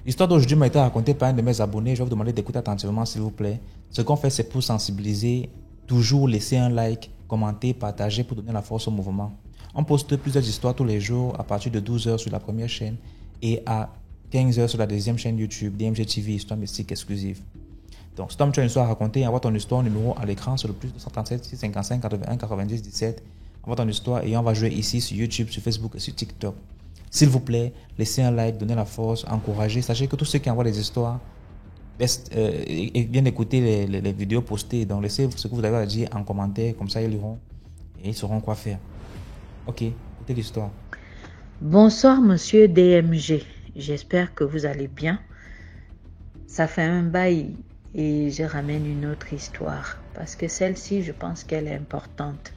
L'histoire d'aujourd'hui m'a été racontée par un de mes abonnés. Je vais vous demander d'écouter attentivement, s'il vous plaît. Ce qu'on fait, c'est pour sensibiliser. Toujours laisser un like, commenter, partager pour donner la force au mouvement. On poste plusieurs histoires tous les jours à partir de 12h sur la première chaîne et à 15h sur la deuxième chaîne YouTube, DMG TV, Histoire Mystique Exclusive. Donc, si tu as une histoire à raconter, envoie ton histoire numéro à l'écran sur le plus 237 655 81 90 17. Envoie ton histoire et on va jouer ici sur YouTube, sur Facebook et sur TikTok. S'il vous plaît, laissez un like, donnez la force, encouragez. Sachez que tous ceux qui envoient des histoires viennent écouter les vidéos postées. Donc, laissez ce que vous avez à dire en commentaire, comme ça ils liront et ils sauront quoi faire. Ok, écoutez l'histoire. Bonsoir, monsieur DMG. J'espère que vous allez bien. Ça fait un bail et je ramène une autre histoire parce que celle-ci, je pense qu'elle est importante.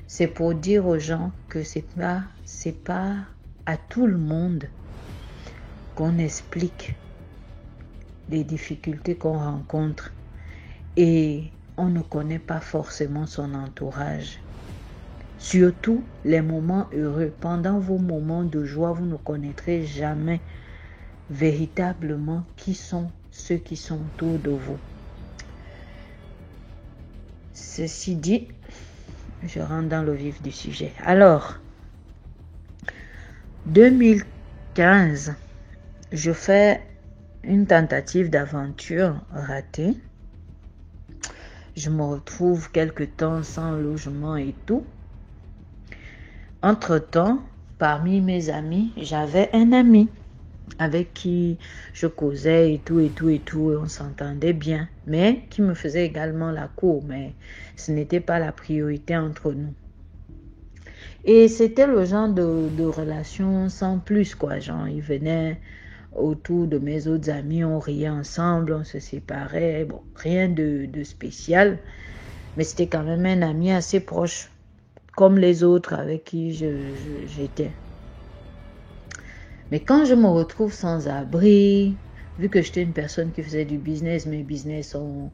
C'est pour dire aux gens que c'est pas à tout le monde qu'on explique les difficultés qu'on rencontre et on ne connaît pas forcément son entourage. Surtout les moments heureux. Pendant vos moments de joie, vous ne connaîtrez jamais véritablement qui sont ceux qui sont autour de vous. Ceci dit, je rentre dans le vif du sujet. Alors, 2015, je fais une tentative d'aventure ratée. Je me retrouve quelque temps sans logement et tout. Entre-temps, parmi mes amis, j'avais un ami avec qui je causais et tout, et on s'entendait bien, mais qui me faisait également la cour, mais ce n'était pas la priorité entre nous. Et c'était le genre de relation sans plus, quoi, genre, il venait autour de mes autres amis, on riait ensemble, on se séparait, bon, rien de spécial, mais c'était quand même un ami assez proche, comme les autres avec qui j'étais. Mais quand je me retrouve sans abri, vu que j'étais une personne qui faisait du business, mes business ont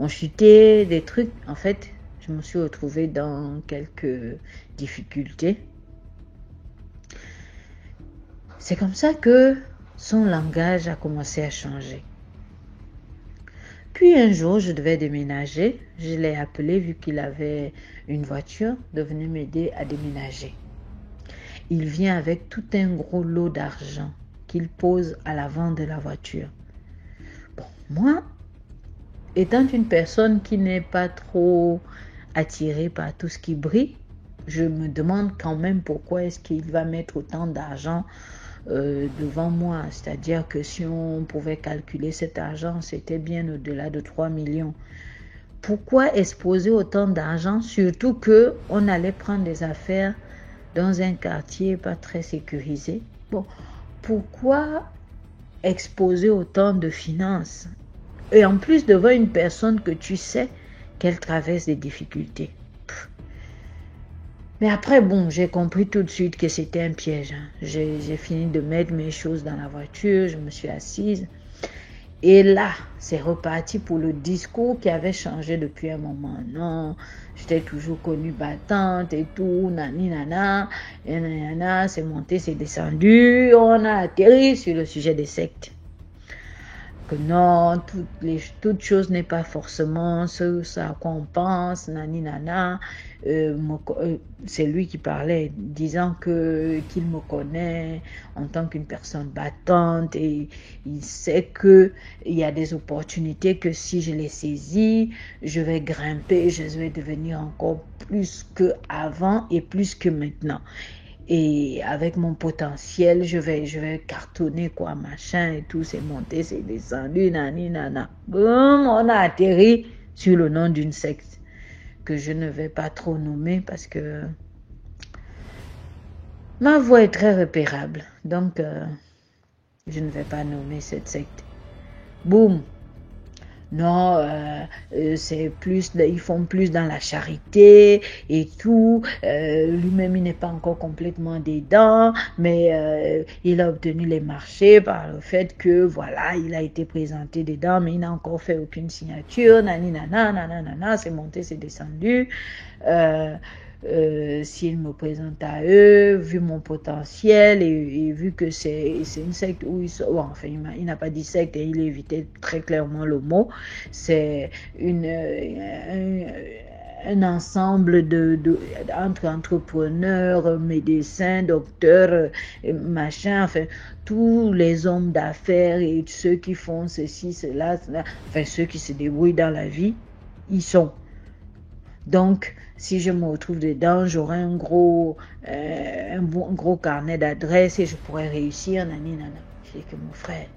chuté, des trucs, en fait, je me suis retrouvée dans quelques difficultés. C'est comme ça que son langage a commencé à changer. Puis un jour, je devais déménager. Je l'ai appelé, vu qu'il avait une voiture, de venir m'aider à déménager. Il vient avec tout un gros lot d'argent qu'il pose à l'avant de la voiture. Bon, moi, étant une personne qui n'est pas trop attirée par tout ce qui brille, je me demande quand même pourquoi est-ce qu'il va mettre autant d'argent devant moi. C'est-à-dire que si on pouvait calculer cet argent, c'était bien au-delà de 3 millions. Pourquoi exposer autant d'argent, surtout qu'on allait prendre des affaires dans un quartier pas très sécurisé? Bon, pourquoi exposer autant de finances? Et en plus devant une personne que tu sais qu'elle traverse des difficultés. Mais après, bon, j'ai compris tout de suite que c'était un piège. J'ai fini de mettre mes choses dans la voiture, je me suis assise. Et là, c'est reparti pour le discours qui avait changé depuis un moment. Non, j'étais toujours connue battante et tout, nani nana, et nana, c'est monté, c'est descendu, on a atterri sur le sujet des sectes. Que non, toute chose n'est pas forcément ce à quoi on pense, nani nana. C'est lui qui parlait, disant qu'il me connaît en tant qu'une personne battante et il sait qu'il y a des opportunités que si je les saisis, je vais grimper, je vais devenir encore plus qu'avant et plus que maintenant. Et avec mon potentiel, je vais cartonner, quoi, machin et tout, c'est monté, c'est descendu, nani, nana. Boum, on a atterri sur le nom d'une secte que je ne vais pas trop nommer parce que ma voix est très repérable. Donc, je ne vais pas nommer cette secte. Boum. Non, c'est plus, ils font plus dans la charité et tout. Lui-même, il n'est pas encore complètement dedans, mais il a obtenu les marchés par le fait que, voilà, il a été présenté dedans, mais il n'a encore fait aucune signature. Nani, nana, nana, nana, c'est monté, c'est descendu. s'ils me présentent à eux, vu mon potentiel et vu que c'est une secte où ils sont, bon, enfin il n'a pas dit secte et il évitait très clairement le mot, c'est un ensemble entre entrepreneurs, médecins, docteurs, machin, enfin tous les hommes d'affaires et ceux qui font ceci, cela, enfin ceux qui se débrouillent dans la vie, ils sont. Donc, si je me retrouve dedans, j'aurai un gros carnet d'adresses et je pourrais réussir. Nani, nana. Je dis que mon frère,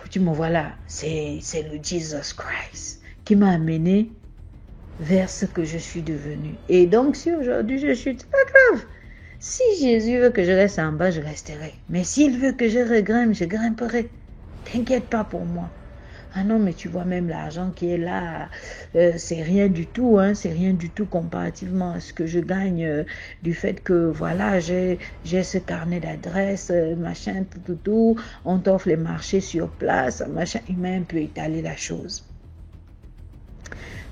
tu me vois là, c'est le Jesus Christ qui m'a amené vers ce que je suis devenu. Et donc, si aujourd'hui je suis, c'est pas grave. Si Jésus veut que je reste en bas, je resterai. Mais s'il veut que je regrimpe, je grimperai. T'inquiète pas pour moi. Ah non, mais tu vois même l'argent qui est là, c'est rien du tout, hein, c'est rien du tout comparativement à ce que je gagne du fait que, voilà, j'ai ce carnet d'adresses, machin, tout, on t'offre les marchés sur place, machin, il m'a un peu étalé la chose.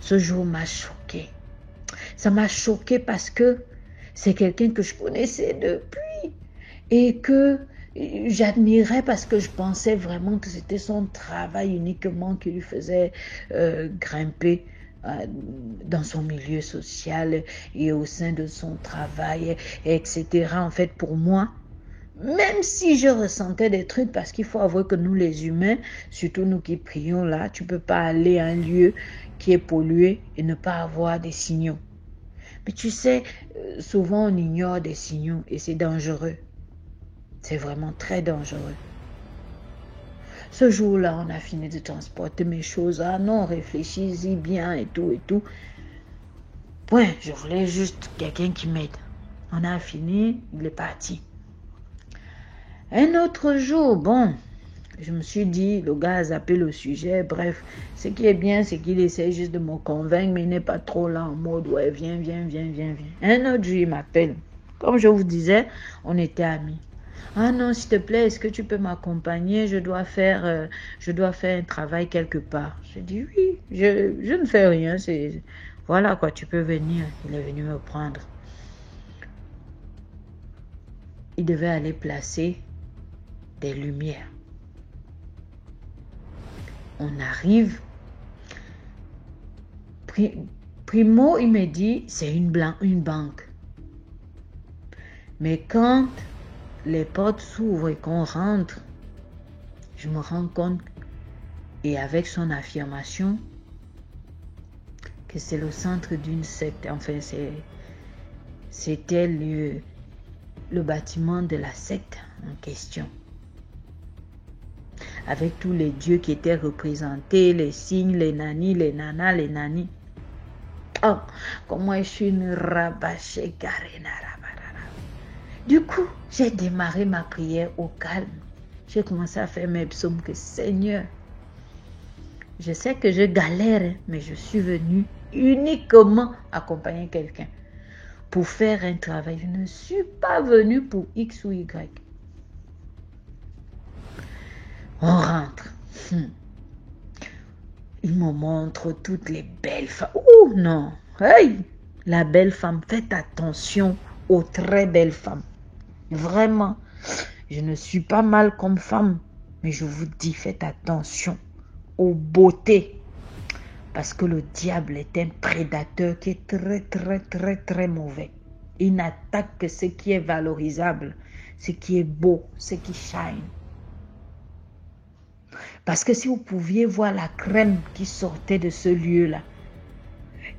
Ce jour m'a choqué. Ça m'a choqué parce que c'est quelqu'un que je connaissais depuis et que j'admirais parce que je pensais vraiment que c'était son travail uniquement qui lui faisait grimper dans son milieu social et au sein de son travail, etc. En fait, pour moi, même si je ressentais des trucs, parce qu'il faut avouer que nous les humains, surtout nous qui prions là, tu ne peux pas aller à un lieu qui est pollué et ne pas avoir des signaux. Mais tu sais, souvent on ignore des signaux et c'est dangereux. C'est vraiment très dangereux. Ce jour-là, on a fini de transporter mes choses. Ah non, réfléchis-y bien et tout et tout. Point, je voulais juste quelqu'un qui m'aide. On a fini, il est parti. Un autre jour, bon, je me suis dit, le gars a zappé le sujet. Bref, ce qui est bien, c'est qu'il essaie juste de me convaincre, mais il n'est pas trop là en mode, ouais, viens. Un autre jour, il m'appelle. Comme je vous disais, on était amis. Ah non, s'il te plaît, est-ce que tu peux m'accompagner? Je dois faire un travail quelque part. Je dis oui, je ne fais rien. Voilà quoi, tu peux venir. Il est venu me prendre. Il devait aller placer des lumières. On arrive. Primo, il me dit, c'est une banque. Mais quand les portes s'ouvrent et qu'on rentre, je me rends compte, et avec son affirmation, que c'est le centre d'une secte. Enfin, c'était le bâtiment de la secte en question. Avec tous les dieux qui étaient représentés, les signes, les nanis, les nanas, les nanis. Oh, comment je suis une rabâchée carena. Du coup, j'ai démarré ma prière au calme. J'ai commencé à faire mes psaumes que Seigneur, je sais que je galère, mais je suis venue uniquement accompagner quelqu'un pour faire un travail. Je ne suis pas venue pour X ou Y. On rentre. Il me montre toutes les belles femmes. Oh non, hey, la belle femme, faites attention aux très belles femmes. Vraiment, je ne suis pas mal comme femme, mais je vous dis, faites attention aux beautés. Parce que le diable est un prédateur qui est très mauvais. Il n'attaque que ce qui est valorisable, ce qui est beau, ce qui shine. Parce que si vous pouviez voir la crème qui sortait de ce lieu-là,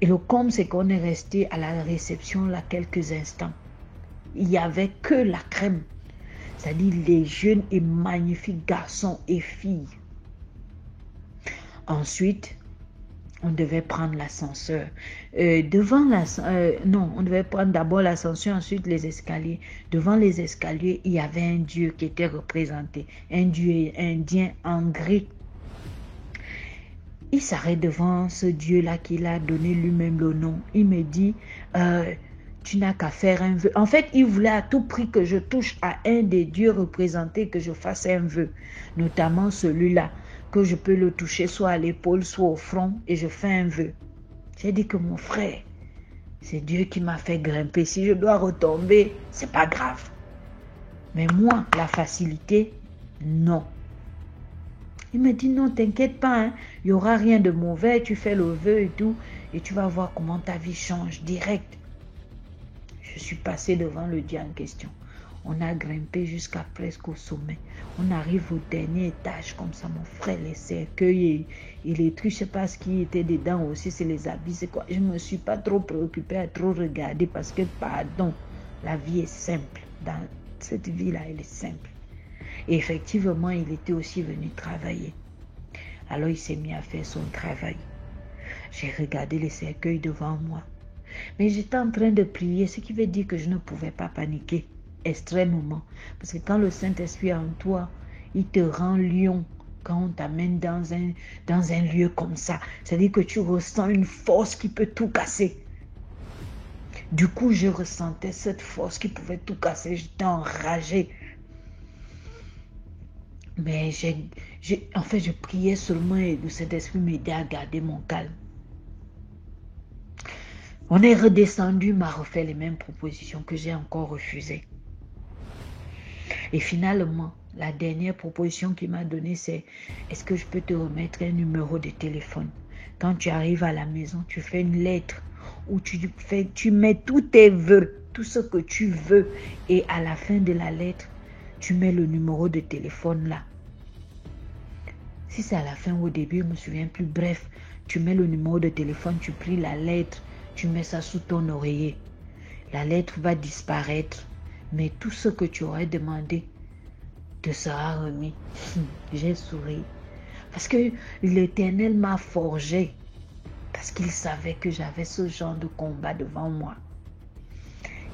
et le comble, c'est qu'on est resté à la réception là quelques instants. Il n'y avait que la crème. C'est-à-dire les jeunes et magnifiques garçons et filles. Ensuite, on devait prendre l'ascenseur. On devait prendre d'abord l'ascenseur, ensuite les escaliers. Devant les escaliers, il y avait un dieu qui était représenté. Un dieu indien en gris. Il s'arrête devant ce dieu-là qu'il a donné lui-même le nom. Il me dit... tu n'as qu'à faire un vœu. En fait, il voulait à tout prix que je touche à un des dieux représentés, que je fasse un vœu. Notamment celui-là, que je peux le toucher soit à l'épaule, soit au front, et je fais un vœu. J'ai dit que mon frère, C'est Dieu qui m'a fait grimper. Si je dois retomber, c'est pas grave. Mais moi, la facilité, non. Il me dit, non, t'inquiète pas, hein. Il n'y aura rien de mauvais, tu fais le vœu et tout, et tu vas voir comment ta vie change direct. Je suis passée devant le Dieu en question. On a grimpé jusqu'à presque au sommet. On arrive au dernier étage, comme ça, mon frère, les cercueils et les trucs, je ne sais pas ce qui était dedans aussi, c'est les habits, c'est quoi. Je ne me suis pas trop préoccupée à trop regarder parce que, pardon, la vie est simple. Dans cette vie-là, elle est simple. Et effectivement, il était aussi venu travailler. Alors, il s'est mis à faire son travail. J'ai regardé les cercueils devant moi. Mais j'étais en train de prier, ce qui veut dire que je ne pouvais pas paniquer extrêmement. Parce que quand le Saint-Esprit est en toi, il te rend lion. Quand on t'amène dans un lieu comme ça, c'est-à-dire que tu ressens une force qui peut tout casser. Du coup, je ressentais cette force qui pouvait tout casser. J'étais enragée. Mais en fait, je priais seulement et le Saint-Esprit m'aidait à garder mon calme. On est redescendu, m'a refait les mêmes propositions que j'ai encore refusées. Et finalement, la dernière proposition qu'il m'a donnée, c'est est-ce que je peux te remettre un numéro de téléphone? Quand tu arrives à la maison, tu fais une lettre où tu mets tous tes vœux, tout ce que tu veux. Et à la fin de la lettre, tu mets le numéro de téléphone là. Si c'est à la fin ou au début, je ne me souviens plus. Bref, tu mets le numéro de téléphone, tu pries la lettre, tu mets ça sous ton oreiller. La lettre va disparaître, mais tout ce que tu aurais demandé te sera remis. J'ai souri. Parce que l'Éternel m'a forgé. Parce qu'il savait que j'avais ce genre de combat devant moi.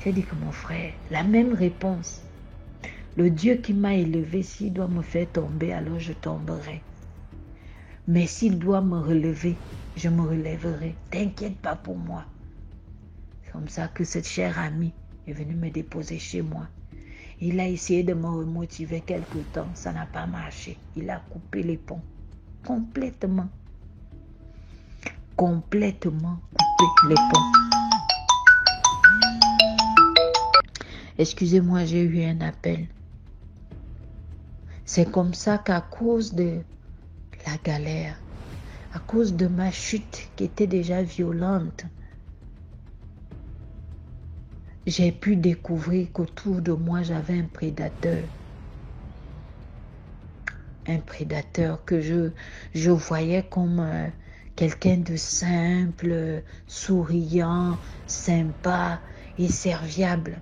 J'ai dit que mon frère, la même réponse. Le Dieu qui m'a élevé, s'il doit me faire tomber, alors je tomberai. Mais s'il doit me relever, je me relèverai. T'inquiète pas pour moi. C'est comme ça que cette chère amie est venue me déposer chez moi. Il a essayé de me remotiver quelque temps. Ça n'a pas marché. Il a coupé les ponts. Complètement. Complètement coupé les ponts. Excusez-moi, j'ai eu un appel. C'est comme ça qu'à cause de la galère, à cause de ma chute qui était déjà violente, j'ai pu découvrir qu'autour de moi, j'avais un prédateur. Un prédateur que je voyais comme quelqu'un de simple, souriant, sympa et serviable.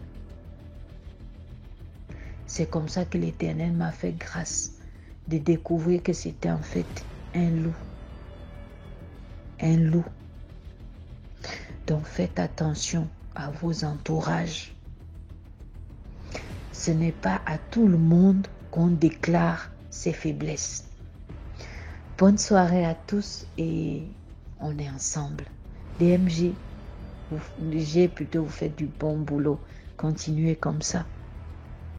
C'est comme ça que l'Éternel m'a fait grâce de découvrir que c'était en fait un loup. Un loup. Donc faites attention à vos entourages. Ce n'est pas à tout le monde qu'on déclare ses faiblesses. Bonne soirée à tous et on est ensemble. DMJ, vous faites du bon boulot. Continuez comme ça.